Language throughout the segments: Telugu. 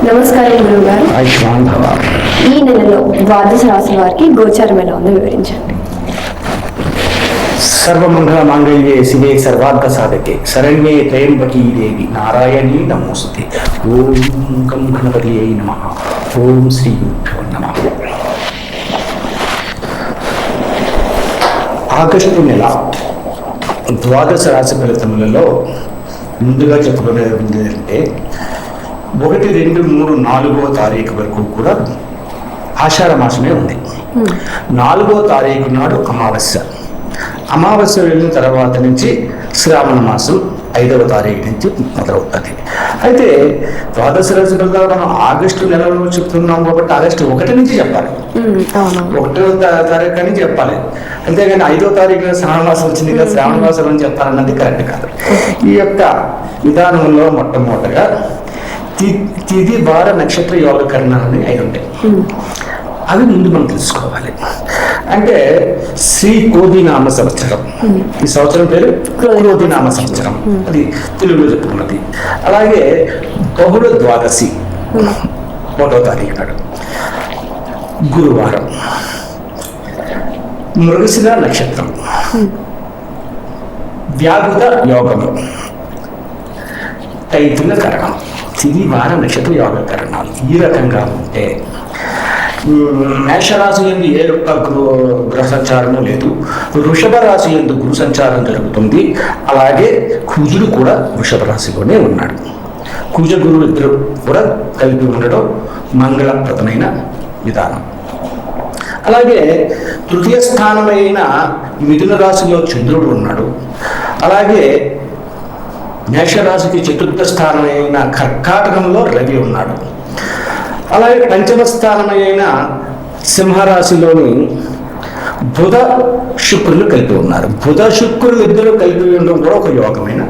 నమస్కారం గురువుగారు. ఈ నెలలో ద్వాదశ రాశి వారికి గోచారం ఎలా ఉందో వివరించండి. సర్వమంగళ మాంగళ్యే శివే సర్వార్థ సాధకే శరణ్యే త్రయంబకీ దేవి నారాయణీ నమోస్తుతే. ఓం గం గణపతియే నమః. ఓం శ్రీ గురుభ్యో నమః. ఆగస్టు నెల ద్వాదశ రాశి ఫలితములలో ముందుగా చెప్పుకునేది ఏంటంటే 1, 2, 3, 4వ తారీఖు వరకు కూడా ఆషాఢ మాసమే ఉంది. 4వ తారీఖు నాడు అమావాస్య. అమావాస్య వెళ్ళిన తర్వాత నుంచి శ్రావణ మాసం 5వ తారీఖు నుంచి మొదలవుతుంది. అయితే ద్వాదశ రాశి ఫలితాలు మనం ఆగస్టు నెలలో చెప్తున్నాం కాబట్టి ఆగస్టు 1 నుంచి చెప్పాలి. 1వ తారీఖు అని చెప్పాలి. అంతేగాని 5వ తారీఖున శ్రావణ మాసం వచ్చింది కదా, శ్రావణ మాసం అని చెప్పాలన్నది కరెక్ట్ కాదు. ఈ యొక్క విధానంలో మొట్టమొదటిగా తిథి వార నక్షత్ర యోగకరణాలని 5 ఉంటాయి. అవి ముందు మనం తెలుసుకోవాలి. అంటే శ్రీ క్రోధినామ సంవత్సరం, ఈ సంవత్సరం పేరు క్రోధినామ సంవత్సరం, అది తెలుగులో చెప్పుకున్నది. అలాగే బహుళ ద్వాదశి 1వ తారీఖు నాడు గురువారం, మృగశిర నక్షత్రం, వ్యాధుత యోగము, తైతుల కరణం, తిథి వార నక్షత్ర యోగకరణాలు ఈ రకంగా ఉంటే మేషరాశి ఎందు ఏ యొక్క గ్రహ సంచారము లేదు. వృషభ రాశి ఎందు గురు సంచారం జరుగుతుంది. అలాగే కుజుడు కూడా వృషభ రాశిలోనే ఉన్నాడు. కుజ గురువు ఇద్దరు కూడా కలిపి ఉండడం మంగళప్రదమైన విధానం. అలాగే తృతీయ స్థానమైన మిథున రాశిలో చంద్రుడు ఉన్నాడు. అలాగే మేషరాశికి చతుర్థ స్థానమైన కర్కాటకంలో రవి ఉన్నాడు. అలాగే పంచమ స్థానమైన సింహరాశిలోని బుధ శుక్రులు కలిపి ఉన్నారు. బుధ శుక్రులు ఇద్దరు కలిపి ఉండడం కూడా ఒక యోగమైన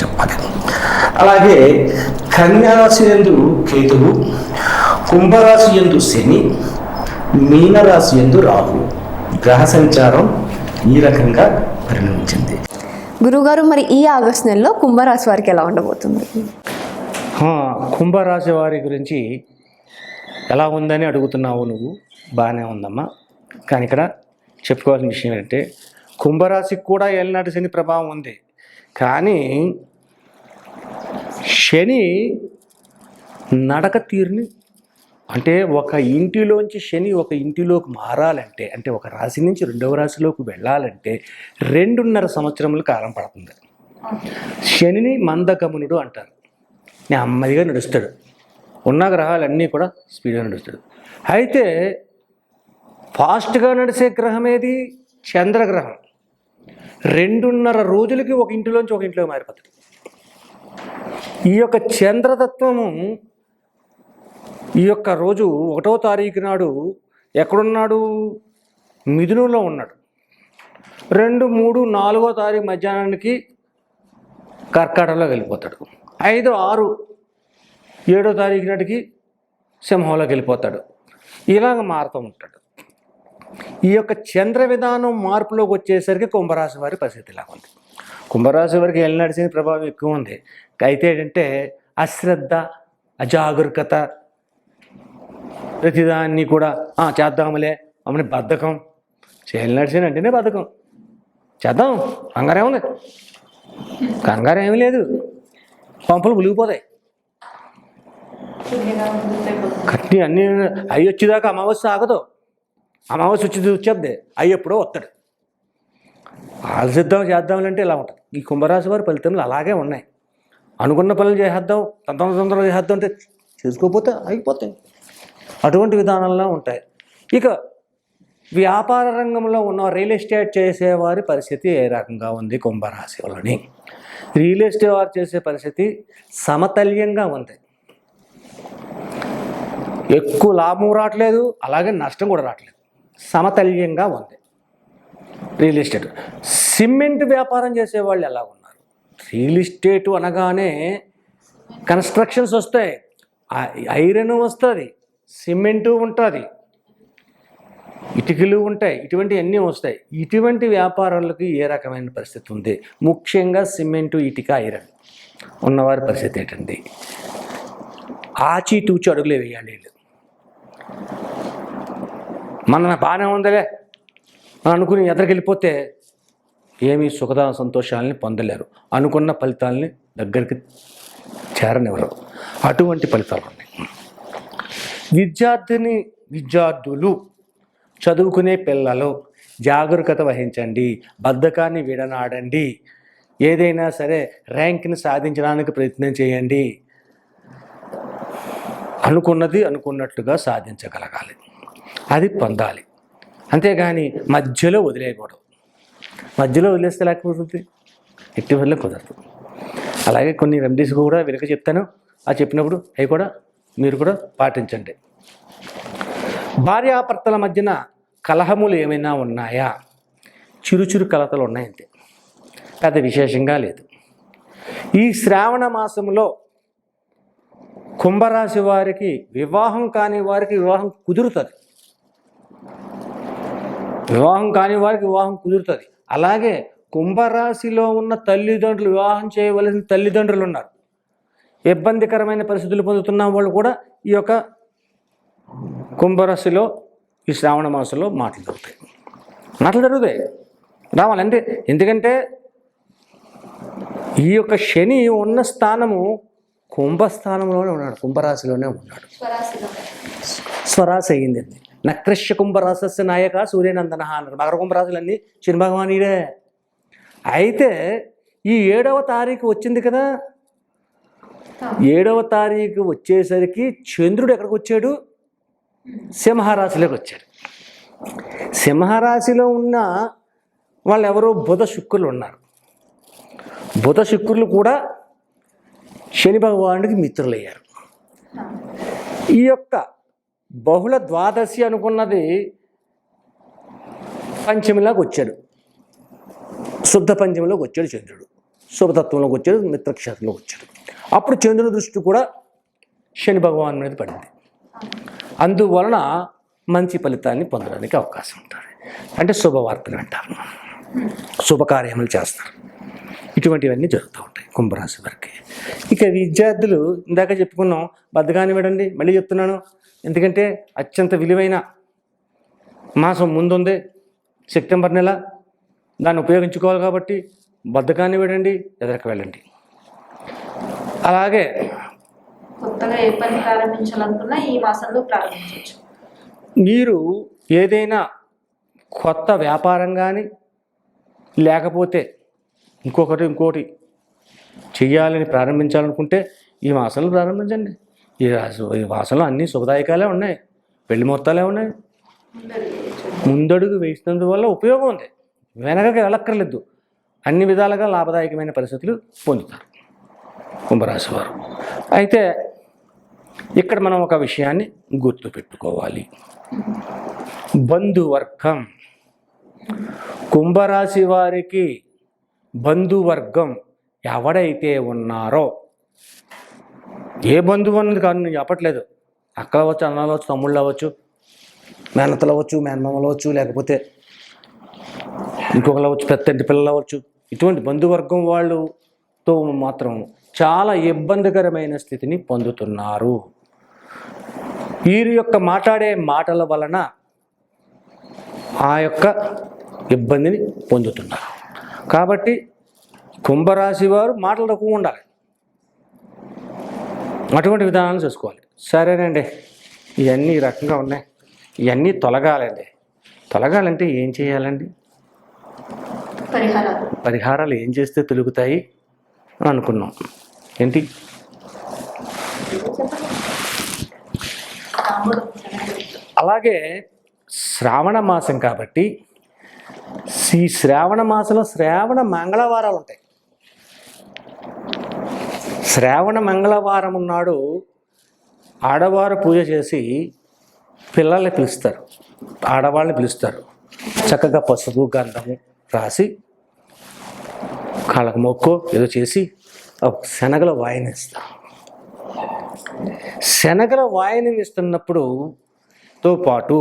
చెప్పాలి. అలాగే కన్యారాశి యందు కేతువు, కుంభరాశి యందు శని, మీనరాశి యందు రాహువు. గ్రహ సంచారం ఈ రకంగా పరిణమించింది. గురువుగారు, మరి ఈ ఆగస్టు నెలలో కుంభరాశి వారికి ఎలా ఉండబోతుంది? కుంభరాశి వారి గురించి ఎలా ఉందని అడుగుతున్నావు నువ్వు. బాగానే ఉందమ్మా. కానీ ఇక్కడ చెప్పుకోవాల్సిన విషయం ఏంటంటే కుంభరాశికి కూడా ఏలినాటి శని ప్రభావం ఉంది. కానీ శని నడక తీరుని, అంటే ఒక ఇంటిలోంచి శని ఒక ఇంటిలోకి మారాలంటే, అంటే ఒక రాశి నుంచి 2వ రాశిలోకి వెళ్ళాలంటే 2.5 సంవత్సరముల కాలం పడుతుంది. శనిని మందగమనుడు అంటారు. నెమ్మదిగా నడుస్తాడు. ఉన్న గ్రహాలన్నీ కూడా స్పీడ్గా నడుస్తాడు. అయితే ఫాస్ట్గా నడిచే గ్రహం ఏది? చంద్రగ్రహం. 2.5 రోజులకి ఒక ఇంటిలోంచి ఒక ఇంట్లోకి మారిపోతాడు. ఈ యొక్క చంద్రతత్వము ఈ యొక్క రోజు 1వ తారీఖు నాడు ఎక్కడున్నాడు? మిథునంలో ఉన్నాడు. 2, 3, 4వ తారీఖు మధ్యాహ్నానికి కర్కాటకంలో వెళ్ళిపోతాడు. 5, 6, 7వ తారీఖు నాటికి సింహంలోకి వెళ్ళిపోతాడు. ఇలాగ మారుతూ ఉంటాడు. ఈ యొక్క చంద్ర విధానం మార్పులోకి వచ్చేసరికి కుంభరాశి వారి పరిస్థితి ఇలా ఉంది. కుంభరాశి వారికి ఏలినాటి ప్రభావం ఎక్కువ ఉంది. అయితే ఏంటంటే అశ్రద్ధ, అజాగరూకత, ప్రతిదాన్ని కూడా చేద్దాములే అమ్మని బద్ధకం. ఏలినాటి అంటేనే బద్ధకం. చేద్దాం, కంగారేముంది? కంగారేమీ లేదు. పంపులు ములిగిపోతాయి. కట్టి అన్నీ అవి వచ్చేదాకా అమావాస్య ఆగదు. అమావాస్య వచ్చేద్ది, అవి ఎప్పుడో వస్తాడు. ఆలోచిద్దాం చేద్దాంలంటే ఇలా ఉంటుంది. ఈ కుంభరాశి వారి ఫలితములు అలాగే ఉన్నాయి. అనుకున్న పనులు చేసేద్దాం, తొందరగా చేసేద్దాం అంటే చేసుకోకపోతే అయిపోతాయి. అటువంటి విధానంలో ఉంటాయి. ఇక వ్యాపార రంగంలో ఉన్న రియల్ ఎస్టేట్ చేసేవారి పరిస్థితి ఏ రకంగా ఉంది? కుంభరాశి వాళ్ళని రియల్ ఎస్టేట్ వారు చేసే పరిస్థితి సమతల్యంగా ఉంది. ఎక్కువ లాభం రావట్లేదు, అలాగే నష్టం కూడా రావట్లేదు. సమతల్యంగా ఉంది రియల్ ఎస్టేట్. సిమెంట్ వ్యాపారం చేసేవాళ్ళు ఎలా ఉన్నారు? రియల్ ఎస్టేట్ అనగానే కన్స్ట్రక్షన్స్ వస్తాయి, ఐరన్ వస్తుంది, సిమెంటు ఉంటుంది, ఇటుకలు ఉంటాయి, ఇటువంటివన్నీ వస్తాయి. ఇటువంటి వ్యాపారాలకు ఏ రకమైన పరిస్థితి ఉంది? ముఖ్యంగా సిమెంటు, ఇటుక, ఐరన్ ఉన్నవారి పరిస్థితి ఏంటండి? ఆచితూచి అడుగులే వేయాలి వీళ్ళు. మన బాగానే ఉందలే అని అనుకుని ఎదరికెళ్ళిపోతే ఏమీ సుఖద సంతోషాలని పొందలేరు, అనుకున్న ఫలితాలని దగ్గరికి చేరనివ్వరు. అటువంటి ఫలితాలు ఉన్నాయి. విద్యార్థులు చదువుకునే పిల్లలు జాగరూకత వహించండి, బద్ధకాన్ని విడనాడండి, ఏదైనా సరే ర్యాంక్ని సాధించడానికి ప్రయత్నం చేయండి, అనుకున్నది అనుకున్నట్లుగా సాధించగలగాలి, అది పొందాలి. అంతేగాని మధ్యలో వదిలేయకూడదు. మధ్యలో వదిలేస్తే లేకపోతుంది, ఎట్టి వల్ల కుదరదు. అలాగే కొన్ని రెమెడీస్ కూడా వెనుక చెప్తాను, ఆ చెప్పినప్పుడు అవి కూడా మీరు కూడా పాటించండి. భార్యాభర్తల మధ్యన కలహములు ఏమైనా ఉన్నాయా? చిరుచురు కలతలు ఉన్నాయంతే, పెద్ద విశేషంగా లేదు. ఈ శ్రావణ మాసంలో కుంభరాశి వారికి వివాహం కాని వారికి వివాహం కుదురుతుంది. వివాహం కాని వారికి వివాహం కుదురుతుంది. అలాగే కుంభరాశిలో ఉన్న తల్లిదండ్రులు, వివాహం చేయవలసిన తల్లిదండ్రులు ఉన్నారు, ఇబ్బందికరమైన పరిస్థితులు పొందుతున్న వాళ్ళు కూడా ఈ యొక్క కుంభరాశిలో ఈ శ్రావణ మాసంలో మాటలు జరుగుతాయి. రావాలంటే ఎందుకంటే ఈ యొక్క శని ఉన్న స్థానము కుంభస్థానంలోనే ఉన్నాడు, కుంభరాశిలోనే ఉన్నాడు. స్వరాశి అయ్యింది. నక్రష్య కుంభరాశస్య నాయక సూర్యనందన అన్నారు. మకర కుంభరాశులన్నీ శని భగవానుడే. అయితే ఈ 7వ తారీఖు వచ్చింది కదా, 7వ తారీఖు వచ్చేసరికి చంద్రుడు ఎక్కడికి వచ్చాడు? సింహరాశిలోకి వచ్చాడు. సింహరాశిలో ఉన్న వాళ్ళు ఎవరో బుధ శుక్రులు ఉన్నారు. బుధ శుక్రులు కూడా శని భగవానుడికి మిత్రులయ్యారు. ఈ యొక్క బహుళ ద్వాదశి అనుకున్నది పంచమిలోకి వచ్చాడు, శుద్ధ పంచమిలోకి వచ్చాడు చంద్రుడు, శుభతత్వంలోకి వచ్చాడు, మిత్రక్షేత్రంలోకి వచ్చాడు. అప్పుడు చంద్రుడి దృష్టి కూడా శని భగవాన్ మీద పడింది. అందువలన మంచి ఫలితాన్ని పొందడానికి అవకాశం ఉంటుంది. అంటే శుభవార్తలు అంటారు, శుభకార్యములు చేస్తారు. ఇటువంటివన్నీ జరుగుతూ ఉంటాయి కుంభరాశి వారికి. ఇక విద్యార్థులు ఇందాక చెప్పుకున్నాం, బద్ధకాన్ని విడండి. మళ్ళీ చెప్తున్నాను, ఎందుకంటే అత్యంత విలువైన మాసం ముందుంది, సెప్టెంబర్ నెల, దాన్ని ఉపయోగించుకోవాలి. కాబట్టి బద్ధకాన్ని విడండి, ఎదరికి వెళ్ళండి. అలాగే కొత్తగా ఏ పని ప్రారంభించాలనుకున్నా ఈ మాసంలో ప్రారంభించవచ్చు. మీరు ఏదైనా కొత్త వ్యాపారం కానీ లేకపోతే ఇంకోటి చెయ్యాలని ప్రారంభించాలనుకుంటే ఈ మాసంలో ప్రారంభించండి. ఈ మాసంలో అన్ని శుభదాయకాలే ఉన్నాయి, పెళ్లి మొత్తాలే ఉన్నాయి. ముందడుగు వేసినందువల్ల ఉపయోగం ఉంది, వెనకకి వెళ్ళక్కర్లేదు. అన్ని విధాలుగా లాభదాయకమైన పరిస్థితులు పొందుతారు కుంభరాశి వారు. అయితే ఇక్కడ మనం ఒక విషయాన్ని గుర్తుపెట్టుకోవాలి. బంధువర్గం, కుంభరాశి వారికి బంధువర్గం ఎవడైతే ఉన్నారో, ఏ బంధువు అన్నది కాదు, నేను చెప్పట్లేదు. అక్కలు అవ్వచ్చు, అన్నలు అవ్వచ్చు, తమ్ముళ్ళు అవ్వచ్చు, మేనత్తలు అవ్వచ్చు, మేనమామలు అవ్వచ్చు, లేకపోతే ఇంకొకరు అవ్వచ్చు, పెద్దంటి పిల్లలు అవ్వచ్చు. ఇటువంటి బంధువర్గం వాళ్ళతో మాత్రం చాలా ఇబ్బందికరమైన స్థితిని పొందుతున్నారు. వీరి యొక్క మాట్లాడే మాటల వలన ఆ యొక్క ఇబ్బందిని పొందుతున్నారు. కాబట్టి కుంభరాశి వారు మాటలు తక్కువ ఉండాలి, అటువంటి విధానాలు చేసుకోవాలి. సరేనండి, ఇవన్నీ ఈ రకంగా ఉన్నాయి, ఇవన్నీ తొలగాలండి. తొలగాలంటే ఏం చేయాలండి? పరిహారాలు ఏం చేస్తే తొలుగుతాయి అని అనుకున్నాం. ఏంటి? అలాగే శ్రావణ మాసం కాబట్టి ఈ శ్రావణ మాసంలో శ్రావణ మంగళవారాలు ఉంటాయి. శ్రావణ మంగళవారం నాడు ఆడవారు పూజ చేసి పిల్లల్ని పిలుస్తారు, ఆడవాళ్ళని పిలుస్తారు. చక్కగా పసుపు గంధము రాసి కాళ్ళకు మొక్కో ఏదో చేసి శనగల వాయనిస్తారు. శనగల వాయనం ఇస్తున్నప్పుడు తో పాటు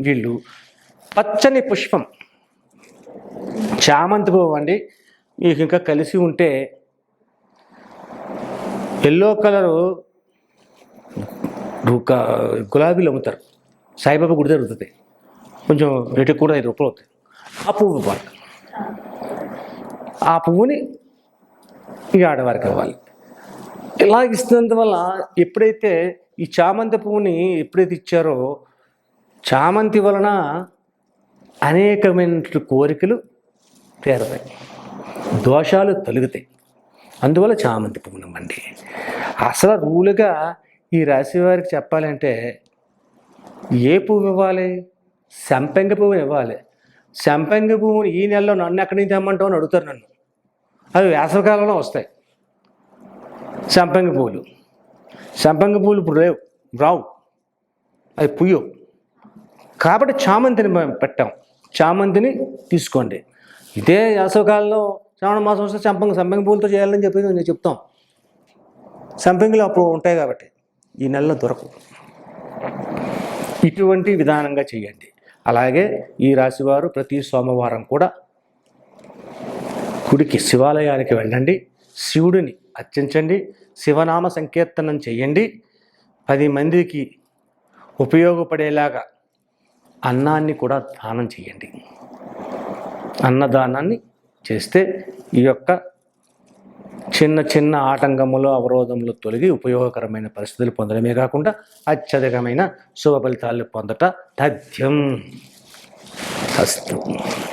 వీళ్ళు పచ్చని పుష్పం, చామంతి పువ్వు అండి, మీకు ఇంకా కలిసి ఉంటే ఎల్లో కలరు గులాబీలు అమ్ముతారు, సాయిబాబా గుడి దొరుకుతుంది, కొంచెం రేటు కూడా 5 రూపాయలు అవుతుంది. ఆ పువ్వు ఇవ్వాలి. ఆ పువ్వుని ఈ ఆడవారికి ఇవ్వాలి. ఇలా ఇస్తున్నందువల్ల ఎప్పుడైతే ఈ చామంతి పువ్వుని ఎప్పుడైతే ఇచ్చారో, చామంతి వలన అనేకమైన కోరికలు తీరతాయి, దోషాలు తొలుగుతాయి. అందువల్ల చామంతి పువ్వుని ఇవ్వండి. అసలు రూలుగా ఈ రాశి వారికి చెప్పాలంటే ఏ పువ్వు ఇవ్వాలి? సంపెంగ పువ్వుని ఇవ్వాలి. సంపెంగ పువ్వుని ఈ నెలలో నన్ను ఎక్కడి నుంచి తెమ్మంటావు అని అడుగుతారు నన్ను. అవి వేసవికాలంలో వస్తాయి సంపెంగ పువ్వులు. సంపెంగ పువ్వులు ఇప్పుడు రావు, అవి పుయ్యవు. కాబట్టి చామంతిని పెట్టాం. చామంతిని తీసుకోండి. ఇదే వేసవికాలంలో శ్రావణ మాసం వస్తే సంపెంగ పువ్వులతో చేయాలని చెప్పి నేను చెప్తాం. సంపెంగలు అప్పుడు ఉంటాయి కాబట్టి ఈ నెలలో దొరకవు. ఇటువంటి విధానంగా చేయండి. అలాగే ఈ రాశివారు ప్రతి సోమవారం కూడా గుడికి, శివాలయానికి వెళ్ళండి, శివుడిని అర్చించండి, శివనామ సంకీర్తనం చేయండి. 10 మందికి ఉపయోగపడేలాగా అన్నాన్ని కూడా దానం చేయండి. అన్నదానాన్ని చేస్తే ఈ యొక్క చిన్న చిన్న ఆటంకములు, అవరోధములు తొలగి ఉపయోగకరమైన పరిస్థితులు పొందడమే కాకుండా అత్యధికమైన శుభ ఫలితాలు పొందట తథ్యం. అస్తు.